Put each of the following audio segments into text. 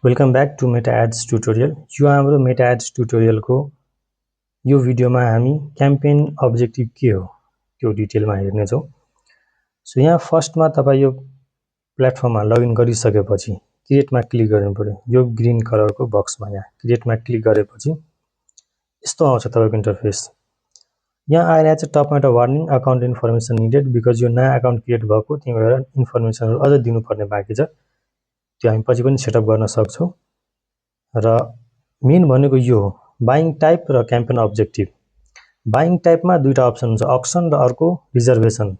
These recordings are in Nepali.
वेलकम बैक टू मेटा एड्स ट्युटोरियल। यो हाम्रो मेटा एड्स ट्युटोरियलको यो भिडियोमा हामी क्याम्पेन अब्जेक्टिभ के हो त्यो डिटेलमा हेर्नेछौँ। सो यहाँ फर्स्टमा तपाईँ यो प्लेटफर्ममा लगइन गरिसकेपछि क्रिएटमा क्लिक गर्नु पर्यो। यो ग्रीन कलरको बक्समा यहाँ क्रिएटमा क्लिक गरेपछि यस्तो आउँछ तपाईको इन्टरफेस। यहाँ आएर चाहिँ टपमा एउटा warning account information needed because यो नयाँ अकाउन्ट क्रिएट भएको, त्यही भएर इन्फर्मेसनहरु अझ दिनुपर्ने बाँकी छ। त्यो हामी पछि पनि सेटअप गर्न सक्छौं। र मेन भनेको यो हो बाइङ टाइप र क्याम्पेन अब्जेक्टिभ। बाइङ टाइपमा दुईटा अप्सन हुन्छ, अक्सन र अर्को रिजर्भेसन।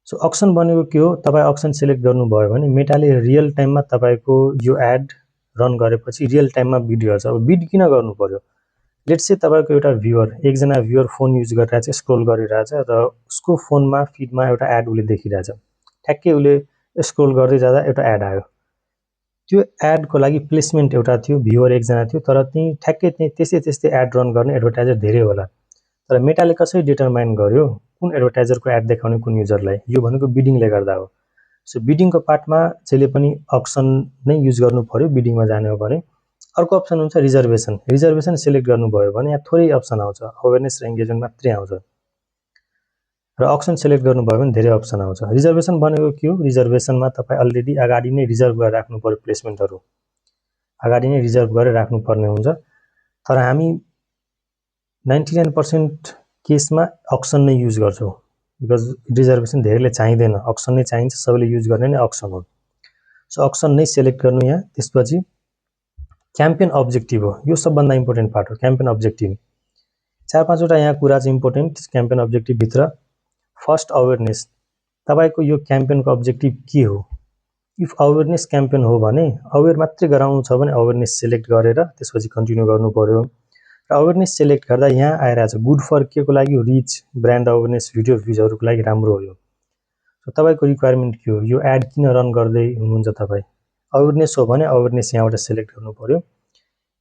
सो अक्सन भनेको के हो, तपाईं अक्सन सिलेक्ट गर्नुभयो भने मेटाले रियल टाइममा तपाईको यो एड रन गरेपछि रियल टाइममा बिड गर्छ। अब बिड किन गर्नु पर्यो, लेट्स से तपाईको एउटा भ्युअर, एकजना भ्युअर फोन युज गरिरहेछ, स्क्रोल गरिरहेछ र उसको फोनमा फिडमा एउटा एड उले देखिरहेछ। ठ्याक्कै उले स्क्रोल गर्दै जाँदा एउटा एड आयो। त्यो एड को लागि प्लेसमेन्ट एउटा थियो, भ्युअर एकजना थियो, तर त्यही ठ्याक्कै त्यस्तै एड रन गर्ने एडभर्टाइजर धेरै होला। तर मेटाले कसरी डिटरमाइन गर्यो कुन एडभर्टाइजरको एड देखाउने कुन युजरलाई, यो भनेको बिडिङले गर्दा हो। सो बिडिङको पार्टमा जहिले पनि अक्सन नै युज गर्नु पर्यो बिडिङमा जाने हो भने। अर्को अप्सन हुन्छ रिजर्भेसन। रिजर्भेसन सिलेक्ट गर्नुभयो भने यहाँ थोरै अप्सन आउँछ, अवेरनेस र एंगेजमेन्ट मात्रै आउँछ। र अक्सन सिलेक्ट गर्नुभयो भने धेरै अप्सन आउँछ। रिजर्भेसन भनेको के हो, रिजर्भेसनमा तपाई अलरेडी अगाडि नै रिजर्भ गरेर राख्नु पर्यो, प्लेसमेन्टहरु अगाडि नै रिजर्भ गरेर राख्नु पर्ने हुन्छ। तर हामी 99% केसमा अक्सन नै युज गर्छौं बिकज रिजर्भेसन धेरैले चाहिदैन, अक्सन नै चाहिन्छ, सबैले युज गर्ने नै अक्सन हो। सो अक्सन नै सिलेक्ट गर्नु यहाँ। त्यसपछि क्याम्पेन अब्जेक्टिभ हो, यो सबभन्दा इम्पोर्टेन्ट पार्ट हो क्याम्पेन अब्जेक्टिभ। 4-5 वटा यहाँ कुरा चाहिँ इम्पोर्टेन्ट क्याम्पेन अब्जेक्टिभ भित्र। फर्स्ट अवेरनेस, तपाईको यो क्याम्पेनको अब्जेक्टिभ के हो। इफ अवेरनेस क्याम्पेन हो भने अवेर मात्रै गराउनु छ भने अवेरनेस सिलेक्ट गरेर त्यसपछि कन्टिन्यू गर्नु पर्यो। र अवेरनेस सिलेक्ट गर्दा यहाँ आइराछ गुड फर के को लागि हो, रिच, ब्रान्ड अवेरनेस, भिडियो भ्युजहरुको लागि राम्रो हो यो। सो तपाईको रिक्वायरमेन्ट के हो, यो एड किन रन गर्दै हुनुहुन्छ तपाई, अवेरनेस हो भने अवेरनेस यहाँबाट सिलेक्ट गर्नु पर्यो।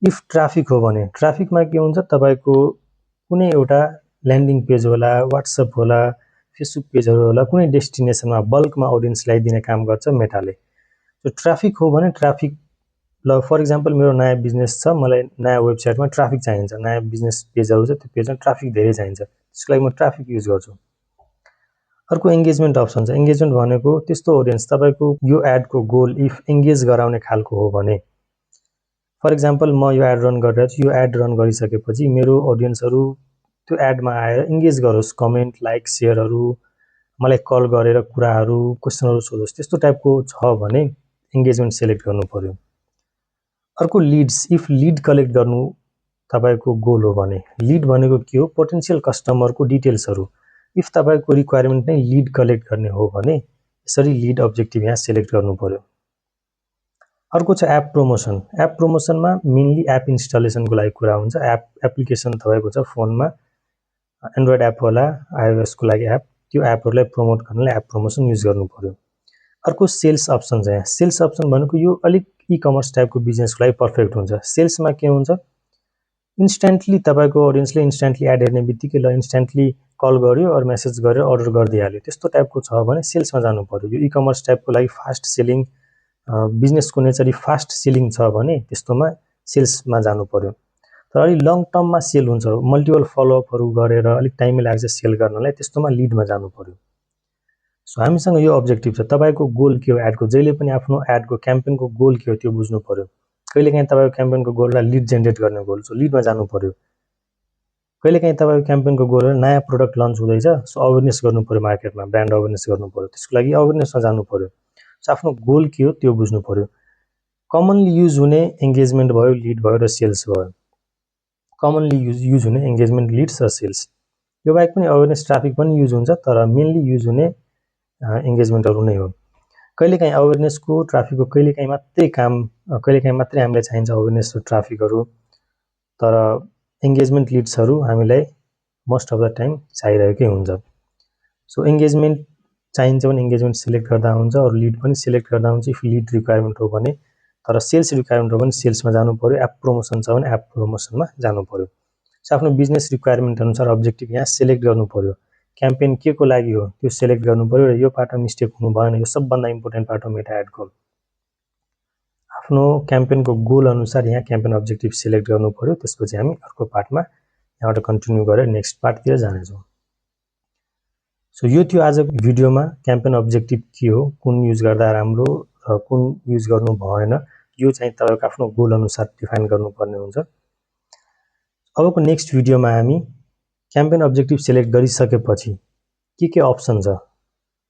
इफ ट्राफिक हो भने ट्राफिकमा के हुन्छ, तपाईको कुनै एउटा ल्यान्डिङ पेज होला, व्हाट्सएप होला, फेसबुक पेजहरु होला, कुनै डेस्टिनेसनमा बल्कमा ऑडियन्सलाई दिने काम गर्छ मेटाले। सो ट्राफिक हो भने ट्राफिक, ल फर एक्जाम्पल मेरो नयाँ बिजनेस छ, मलाई नयाँ वेबसाइटमा ट्राफिक चाहिन्छ, नयाँ बिजनेस पेजहरु छ, त्यो पेजमा ट्राफिक धेरै चाहिन्छ, त्यसको लागि म ट्राफिक युज गर्छु। अर्को एंगेजमेन्ट अप्सन छ। एंगेजमेन्ट भनेको त्यस्तो ऑडियन्स तपाईको यो एडको गोल इफ एंगेज गराउने खालको हो भने, फर एक्जाम्पल म यो एड रन गरिरहेछु, यो एड रन गरिसकेपछि मेरो ऑडियन्सहरु त्यो एडमा आएर एंगेज गरोस्, कमेन्ट, लाइक, शेयरहरु, मलाई कल गरेर कुराहरु, क्वेशनहरु सोधोस्, त्यस्तो टाइपको छ भने एंगेजमेन्ट सिलेक्ट गर्नु पर्यो। अर्को लीड्स, इफ लीड कलेक्ट गर्नु तपाईको गोल हो भने, लीड भनेको के हो, पोटेन्शियल कस्टमरको डिटेल्सहरु। इफ तपाईको रिक्वायरमेन्ट नै लीड कलेक्ट गर्ने हो भने यसरी लीड अब्जेक्टिभ यहाँ सिलेक्ट गर्नु पर्यो। अर्को छ एप प्रमोसन। एप प्रमोसनमा मेनली एप इन्स्टलेसनको लागि कुरा हुन्छ। एप्लिकेसन तपाईको छ फोनमा, एन्ड्रोइड एप होला, आइओएस को लागि एप, त्यो एपहरुलाई प्रमोट गर्नलाई एप प्रमोसन युज गर्नु पर्यो। अर्को सेल्स अप्सन छ यहाँ। सेल्स अप्सन भनेको यो अलिक ई-कमर्स टाइपको बिजनेसको लागि पर्फेक्ट हुन्छ। सेल्समा के हुन्छ, इन्स्ट्यान्टली तपाईको ऑडियन्सले इन्स्ट्यान्टली एड हेर्ने बित्तिकै ल इन्स्ट्यान्टली कल गर्यो और मेसेज गरेर अर्डर गरिदिहाल्यो, त्यस्तो टाइपको छ भने सेल्समा जानु पर्यो। यो ई-कमर्स टाइपको लागि फास्ट सेलिङ बिजनेसको नेचर फास्ट सेलिङ छ भने त्यस्तोमा सेल्समा जानु पर्यो। तर अलि लङ टर्ममा सेल हुन्छ, मल्टिपल फलोअपहरु गरेर अलिक टाइम लाग्छ सेल गर्नलाई, त्यस्तोमा लीडमा जानु पर्यो। सो हामीसँग यो अब्जेक्टिभ छ। तपाईको गोल के हो एडको, जहिले पनि आफ्नो एडको क्याम्पेनको गोल के हो त्यो बुझ्नु पर्यो। कहिलेकाहीँ तपाईको क्याम्पेनको गोललाई लीड जेनेरेट गर्ने गोल छ, लीडमा जानु पर्यो। कहिलेकाहीँ तपाईको क्याम्पेनको गोल हो नयाँ प्रोडक्ट लन्च हुँदैछ, सो अवेरनेस गर्नु पर्यो, मार्केटमा ब्रान्ड अवेरनेस गर्नु पर्यो, त्यसको लागि अवेरनेसमा जानु पर्यो। सो आफ्नो गोल के हो त्यो बुझ्नु पर्यो। कमनली युज हुने एंगेजमेन्ट भयो, लीड भयो र सेल्स भयो। कमनली युज हुने एंगेजमेन्ट, लीड्स र सेल्स। यो बाहेक पनि अवेरनेस, ट्राफिक पनि युज हुन्छ, तर मेनली युज हुने एंगेजमेन्टहरु नै हो। कहिलेकाहीँ अवेरनेसको, ट्राफिकको कहिलेकाहीँ मात्रै काम, कहिलेकाहीँ मात्रै हामीलाई चाहिन्छ अवेरनेस र ट्राफिकहरु, तर एंगेजमेन्ट, लीड्सहरु हामीलाई मोस्ट अफ द टाइम चाहिरहेकै हुन्छ। सो एंगेजमेन्ट चाहिन्छ भने एंगेजमेन्ट सिलेक्ट गर्दा हुन्छ, और लीड पनि सिलेक्ट गर्दा हुन्छ इफ लीड रिक्वायरमेन्ट हो भने। तर सेल्स रिक्वायरमेन्ट हो भने सेल्समा जानु पर्यो, एप प्रमोसन छ भने एप प्रमोसनमा जानु पर्यो। सो आफ्नो बिजनेस रिक्वायरमेन्ट अनुसार अब्जेक्टिभ यहाँ सिलेक्ट गर्नु पर्यो। क्याम्पेन के को लागि हो त्यो सिलेक्ट गर्नु पर्यो। र यो पार्टमा मिस्टेक हुनु भएन, यो सबभन्दा इम्पोर्टेन्ट पार्ट हो मेटा एडको। आफ्नो क्याम्पेनको गोल अनुसार यहाँ क्याम्पेन अब्जेक्टिभ सिलेक्ट गर्नु पर्यो। त्यसपछि हामी अर्को पार्टमा यहाँबाट कन्टिन्यू गरेर नेक्स्ट पार्टतिर जानेछौँ। सो यो थियो आजको भिडियोमा क्याम्पेन अब्जेक्टिभ के हो, कुन युज गर्दा राम्रो र कुन युज गर्नु भएन, यो चाहिँ तपाईको आफ्नो गोल अनुसार डिफाइन गर्नुपर्ने हुन्छ। अबको नेक्स्ट भिडियोमा हामी क्याम्पेन अब्जेक्टिभ सिलेक्ट गरिसकेपछि के अप्सन छ,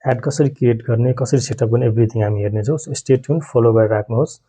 एड कसरी क्रिएट गर्ने, कसरी सेटअप गर्ने, एभ्रिथिङ हामी हेर्नेछौँ। सो स्टे ट्युन, फलो गरेर राख्नुहोस्।